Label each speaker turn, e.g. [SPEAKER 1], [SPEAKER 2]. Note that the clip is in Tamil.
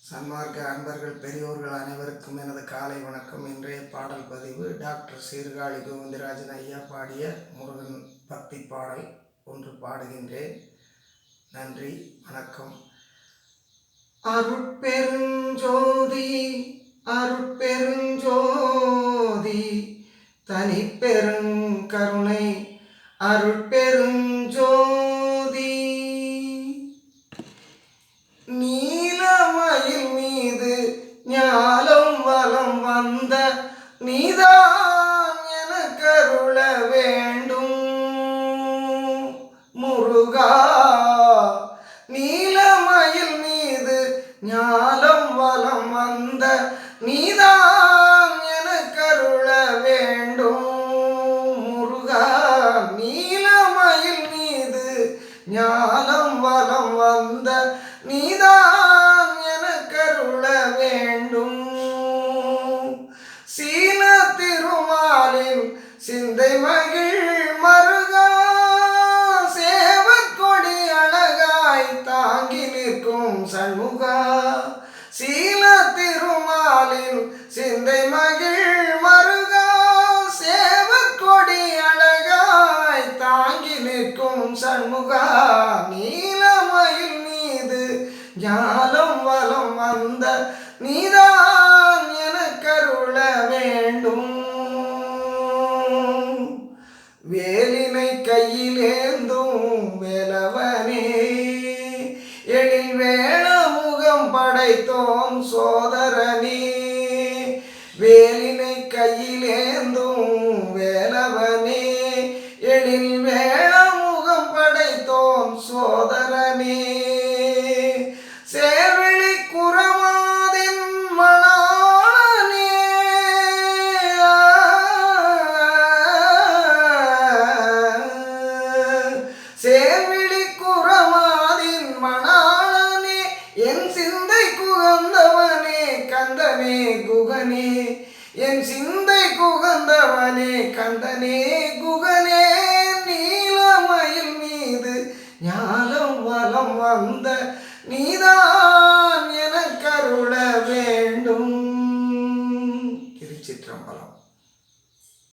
[SPEAKER 1] சன்மார்க்க அன்பர்கள் பெரியோர்கள் அனைவருக்கும் எனது காலை வணக்கம். இன்றைய பாடல் பதிவு டாக்டர் சீர்காழி கோவிந்தராஜன் ஐயா பாடிய முருகன் பக்தி பாடல் ஒன்று பாடுகின்றேன். நன்றி, வணக்கம். அருட்பெருஞ்சோதி அருட்பெருஞ்சோதி தனிப்பெருங்கருணை அருட்பெருஞ்சோதி நீலமயில் மீது ஞாலம் வலம் வந்த நீதான் என கருள வேண்டும் முருகா. நீலமயில் மீது ஞாலம் வலம் வந்த நீதான் என கருள வேண்டும் முருகா. நீலமயில் மீது ஞாலம் வலம் வந்த நீதான் என கருள வேண்டும். சீன திருமாலின் சிந்தை மகிழ் மருகா, சேவற்கொடி அழகாய் தாங்கி நிற்கும் சண்முகா. சீன திருமாலின் சிந்தை மகிழ் மருகா, சேவற்கொடி அழகாய் தாங்கி நிற்கும் சண்முகா. நீலமயில் மீது ஞாலம் வலம் வந்த நீதான் என கருள வேண்டும். வேலினை கையிலேந்தும் வேலவனே, எழில் வேள முகம் படைத்தோன் சோதரனே. வேலினை கையிலேந்தும் வேலவனே, எழில் வேள முகம் படைத்தோன் சோதரனே. சேர்விழி குறமாதின் மணாளனே, சேர்விழி குறமாதின் மணாளனே, என் சிந்தை குகந்தவனே கந்தனே குகனே. என் சிந்தை குகந்தவனே கந்தனே குகனே. நீலமயில் மீது ஞாலம் வலம் வந்த நீதான் என கருள வேண்டும்.